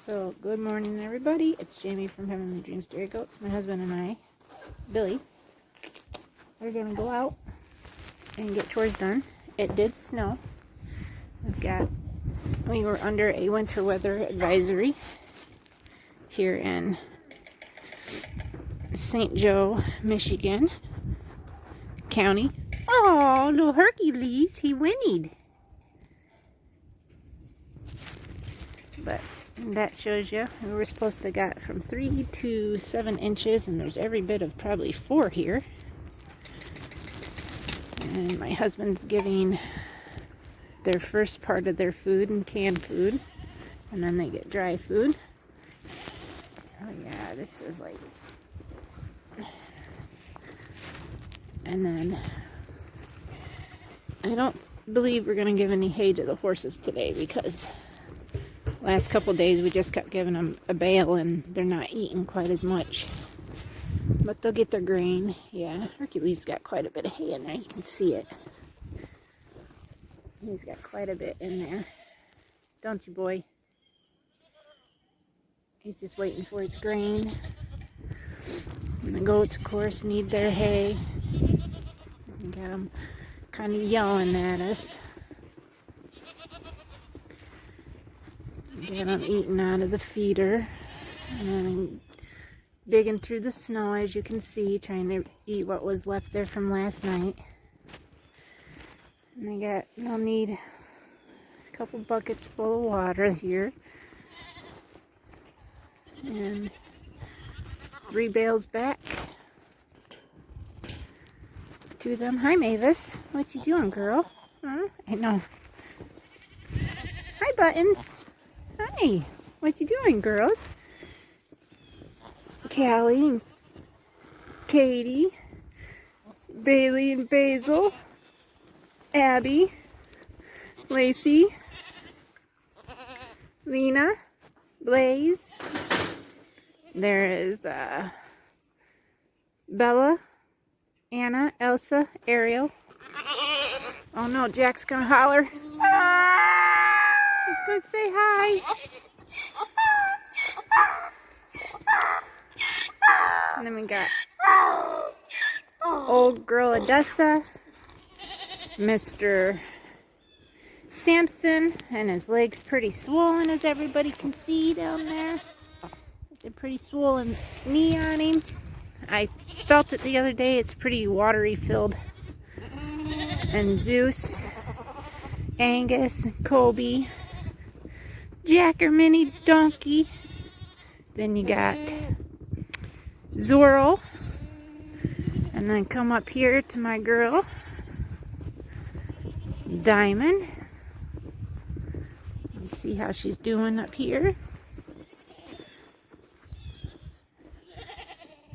So, good morning, everybody. It's Jamie from Heavenly Dreams Dairy Goats. My husband and I, Billy, are going to go out and get chores done. It did snow. We were under a winter weather advisory here in St. Joe, Michigan County. Oh, little Hercules, he whinnied. But that shows you, we were supposed to get from 3 to 7 inches, and there's every bit of probably 4 here. And my husband's giving their first part of their food and canned food, and then they get dry food. Oh yeah, this is like, and then I don't believe we're gonna give any hay to the horses today, because last couple days we just kept giving them a bale and they're not eating quite as much. But they'll get their grain. Yeah, Hercules got quite a bit of hay in there. You can see it. He's got quite a bit in there. Don't you, boy? He's just waiting for his grain. And the goats, of course, need their hay. Got them kind of yelling at us. Get them eating out of the feeder, and then digging through the snow, as you can see, trying to eat what was left there from last night. And they'll need a couple buckets full of water here, and 3 bales back to them. Hi, Mavis. What you doing, girl? Huh? I know. Hi, Buttons. Hi, what you doing, girls? Callie and Katie, Bailey and Basil, Abby, Lacey, Lena, Blaze. There is Bella, Anna, Elsa, Ariel. Oh no, Jack's gonna holler. He's gonna say hi. And then we got old girl Odessa, Mr. Samson, and his leg's pretty swollen, as everybody can see down there. It's a pretty swollen knee on him. I felt it the other day. It's pretty watery filled. And Zeus, Angus, Kobe, Jack or Mini Donkey. Then you got Zorro. And then come up here to my girl, Diamond. Let's see how she's doing up here.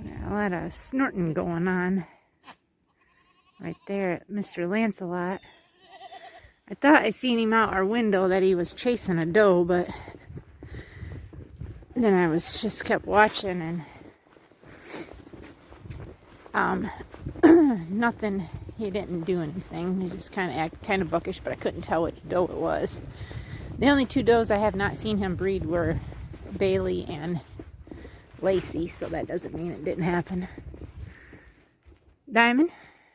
Got a lot of snorting going on right there at Mr. Lancelot. I thought I seen him out our window that he was chasing a doe, but then I was just kept watching, and nothing. He didn't do anything. He just kind of acted kind of buckish, but I couldn't tell which doe it was. The only 2 does I have not seen him breed were Bailey and Lacey, so that doesn't mean it didn't happen. Diamond,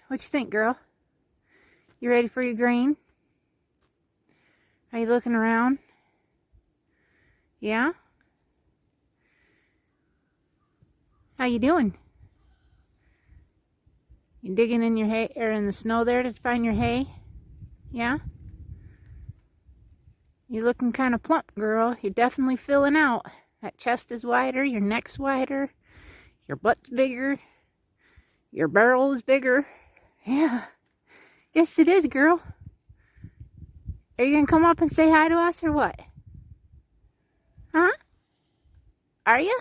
what you think, girl? You ready for your grain? Are you looking around? Yeah? How you doing? You digging in your hay, or in the snow there, to find your hay? Yeah? You're looking kind of plump, girl. You're definitely filling out. That chest is wider, your neck's wider, your butt's bigger, your barrel is bigger. Yeah. Yes, it is, girl. Are you gonna come up and say hi to us, or what? Huh? Are you?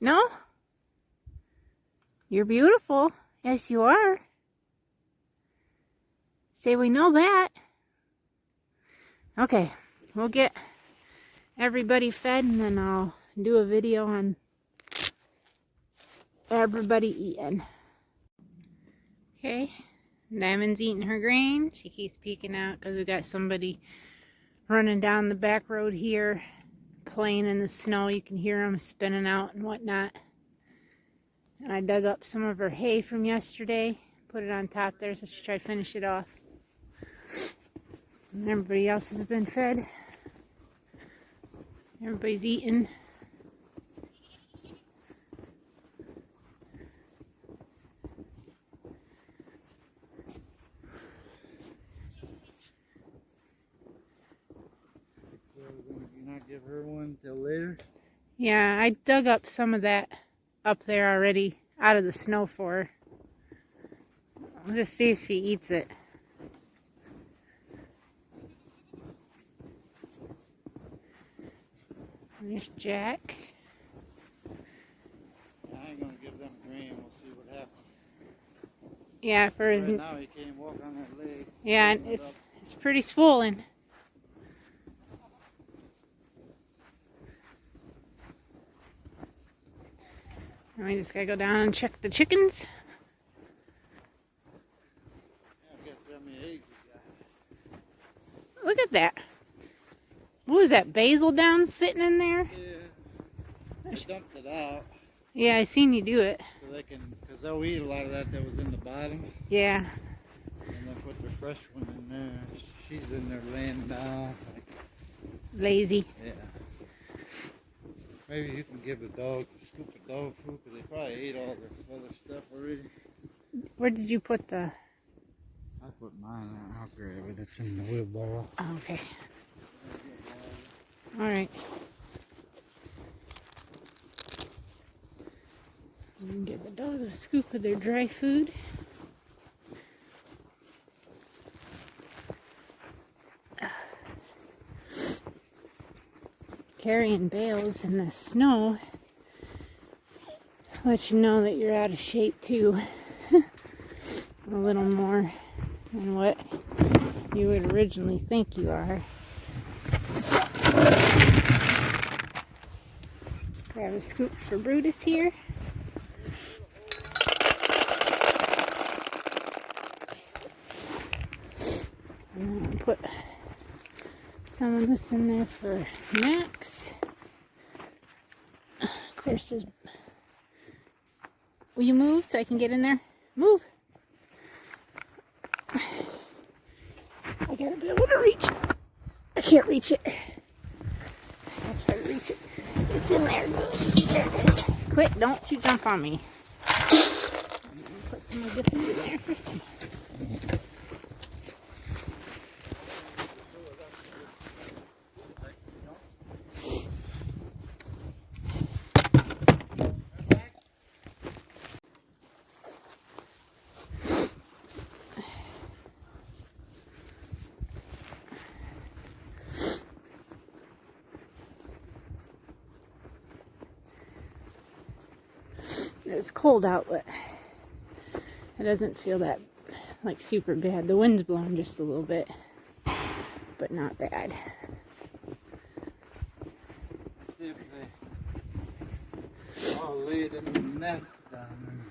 No? You're beautiful. Yes, you are. Say we know that. Okay, we'll get everybody fed, and then I'll do a video on everybody eating. Okay, Diamond's eating her grain. She keeps peeking out because we got somebody running down the back road here, playing in the snow. You can hear them spinning out and whatnot. And I dug up some of her hay from yesterday, put it on top there so she tried to finish it off. And everybody else has been fed. Everybody's eating. You not give her one till later? Yeah, I dug up some of that up there already out of the snow for her. I'll just see if she eats it. There's Jack. I ain't gonna give them green. We'll see what happens. Yeah, for his. Right now he can't walk on that leg. Yeah, and it's pretty swollen. And we just gotta go down and check the chickens. Yeah, guess how many eggs you got. Look at that. What was that, basil down sitting in there? Yeah. I dumped it out. Yeah, I seen you do it. So they can, because they'll eat a lot of that was in the bottom. Yeah. And then put the fresh one in there. She's in there laying down. Lazy. Yeah. Maybe you can give the dog, scoop of dog food, because they probably ate all the other stuff already. Where did you put the... I put mine in. I'll grab it. It's in the wheelbarrow. Oh, okay. Alright. You can give the dogs a scoop of their dry food. Carrying bales in the snow lets you know that you're out of shape too. A little more than what you would originally think you are. So, grab a scoop for Brutus here. And then put some of this in there for Max. Of course, will you move so I can get in there? Move! I gotta be able to reach it. I can't reach it. I'll try to reach it. It's in there. There it is. Quick, don't you jump on me. Put some of the food in there. It's cold out, but it doesn't feel that like super bad. The wind's blowing just a little bit, but not bad. If they all laid in the nest down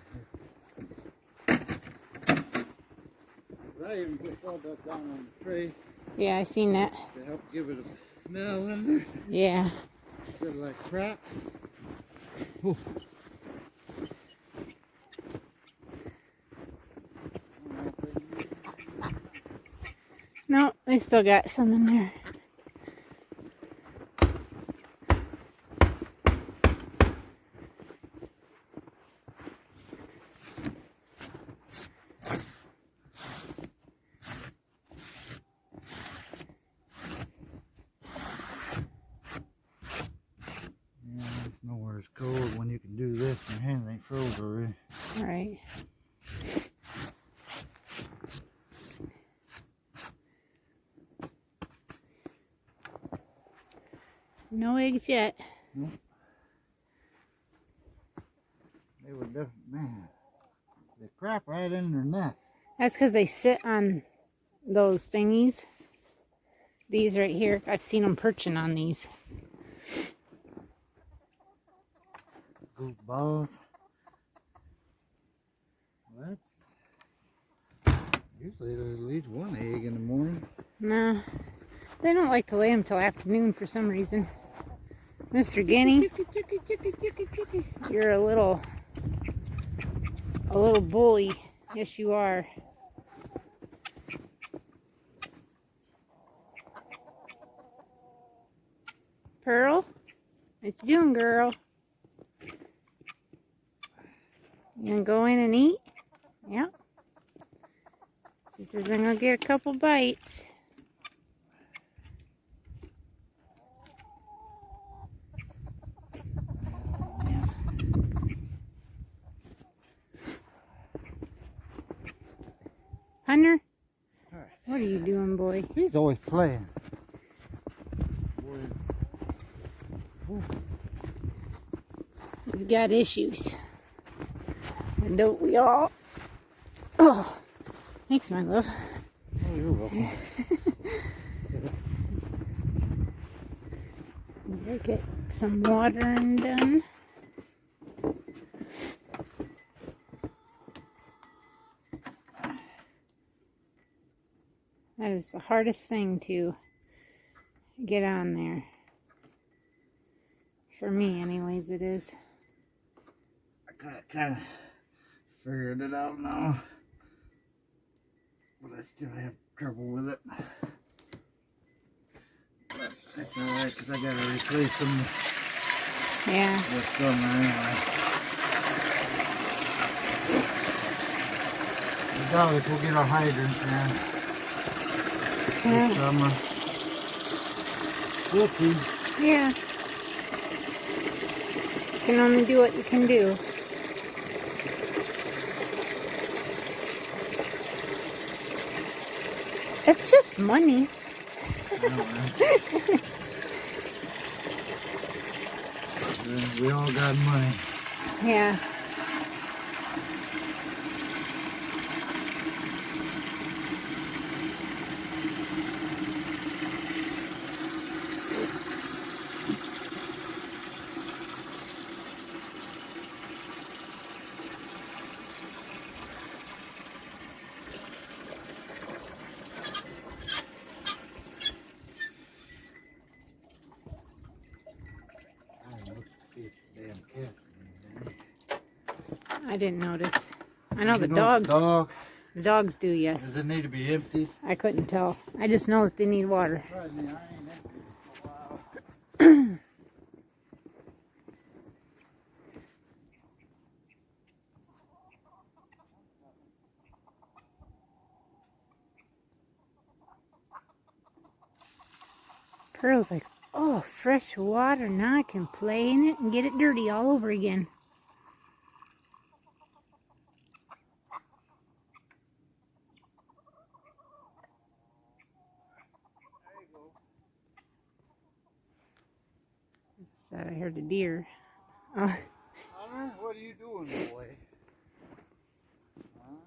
there. I even put sawdust down on the tray. Yeah, I seen that. To help give it a smell in there. Yeah. Instead of like crap. Ooh. No, they still got some in there. Yeah, it's nowhere as cold when you can do this and your hands ain't froze already. All right. No eggs yet. Nope. They were definitely, man, they crap right in their nest. That's because they sit on those thingies. These right here. I've seen them perching on these. Goofballs. What? Usually there's at least one egg in the morning. No. They don't like to lay them till afternoon for some reason. Mr. Guinea, you're a little bully. Yes, you are. Pearl, what you doing, girl? You gonna go in and eat? Yep. She says I'm gonna get a couple bites. Hunter, what are you doing, boy? He's always playing. He's got issues. And don't we all? Oh, thanks, my love. Oh, you're welcome. We'll get some watering done. That is the hardest thing to get on there. For me, anyways, it is. I kind of figured it out now, but I still have trouble with it. But that's alright, because I got to replace them this summer anyway. I doubt if we'll get our hydrants in this summer. We'll see. Yeah. You can only do what you can do. It's just money. We all got money. Yeah. I didn't notice. I know the dogs. The dogs do, yes. Does it need to be empty? I couldn't tell. I just know that they need water. Pearl's like, oh, fresh water. Now I can play in it and get it dirty all over again. Said I heard a deer. Hunter, what are you doing, boy? Huh?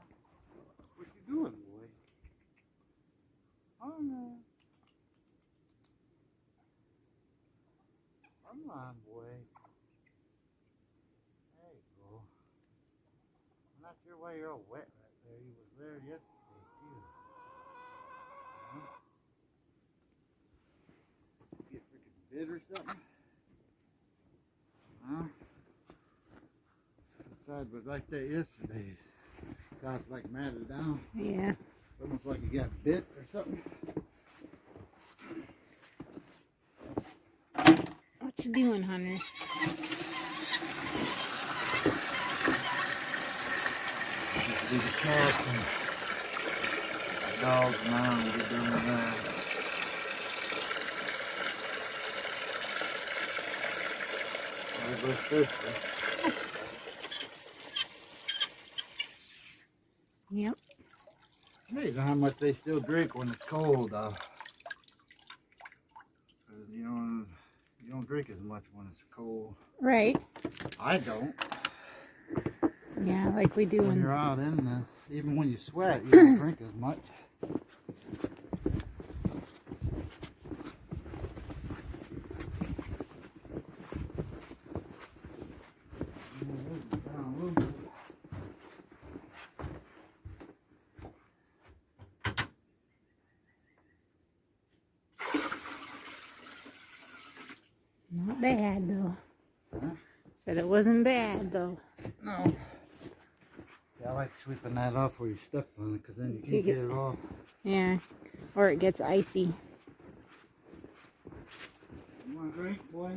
What you doing, boy? Hunter. Come on, boy. There you go. I'm not sure why you're all wet right there. You was there yesterday, too. Huh? Get freaking bit or something? Huh? The side was like that yesterday. Side's like matted down. Yeah. It's almost like you got bit or something. What you doing, Hunter? Just do the cats and the dogs now and get done with that. Everybody's thirsty. Yep. Amazing how much they still drink when it's cold, though. You don't drink as much when it's cold. Right. I don't. Yeah, like we do When you're out in this, even when you sweat, you don't drink as much. bad though. Huh? Said it wasn't bad though. No. Yeah, I like sweeping that off where you step on it, because then you can get it off. Yeah, or it gets icy. You want a drink, boy?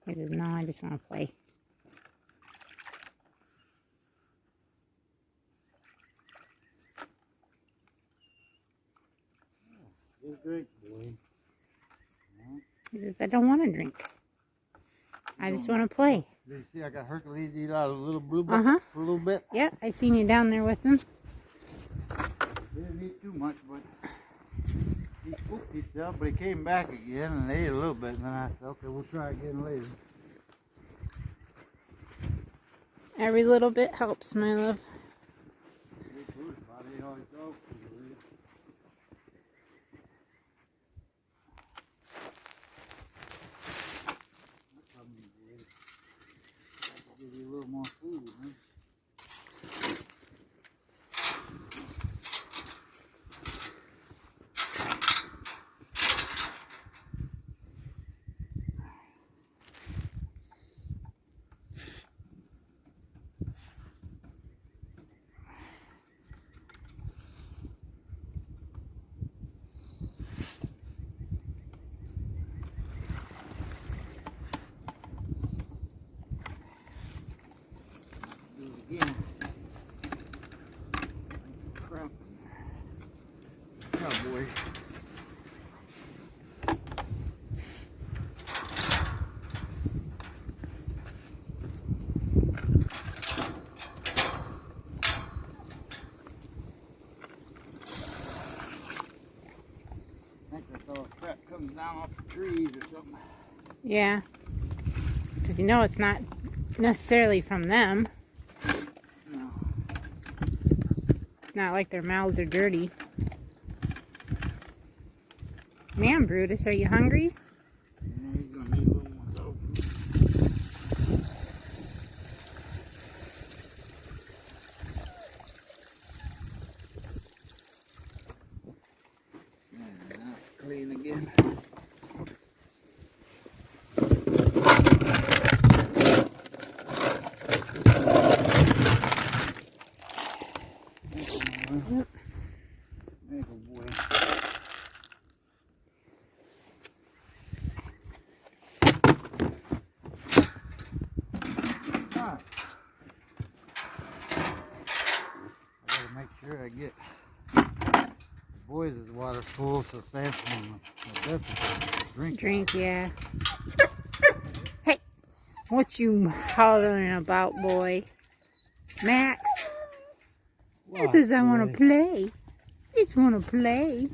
He says, no, I just want to play. Get a drink, boy. He says, I don't want to drink. I just want to play. Did you see I got Hercules eat out of a little blue bucket for a little bit? Yeah, I seen you down there with them. He didn't eat too much, but he spooked himself, but he came back again and ate a little bit, and then I said, okay, we'll try again later. Every little bit helps, my love. Give you a little more food, huh? Again. Crap. Cowboy. I think that's all crap comes down off the trees or something. Yeah, because you know it's not necessarily from them. No. It's not like their mouths are dirty. Man, Brutus, are you hungry? Yeah, he's gonna need a little more dog food. Yeah, now it's clean again. Yep. There you go, boy. Ah. I gotta make sure I get the boys' water full so Samson will definitely drink. Yeah. Hey, what you hollering about, boy? Max? He says, I want to play. Just want to play.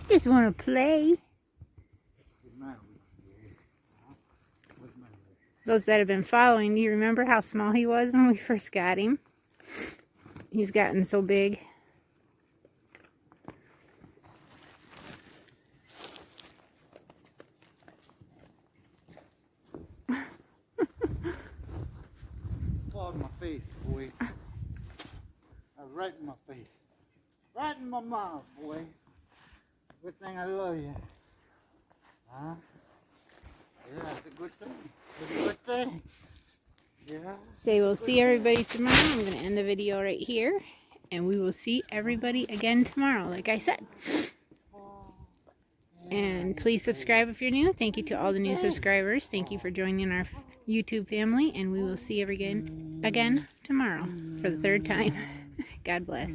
Just want to play. Those that have been following, do you remember how small he was when we first got him? He's gotten so big. Fall in my face, boy. Right in my face. Right in my mouth, boy. Good thing I love you. Huh? Yeah, that's a good thing. It's a good thing. Yeah. Say we'll see everybody tomorrow. I'm going to end the video right here. And we will see everybody again tomorrow, like I said. And please subscribe if you're new. Thank you to all the new subscribers. Thank you for joining our YouTube family. And we will see you again tomorrow for the third time. God bless.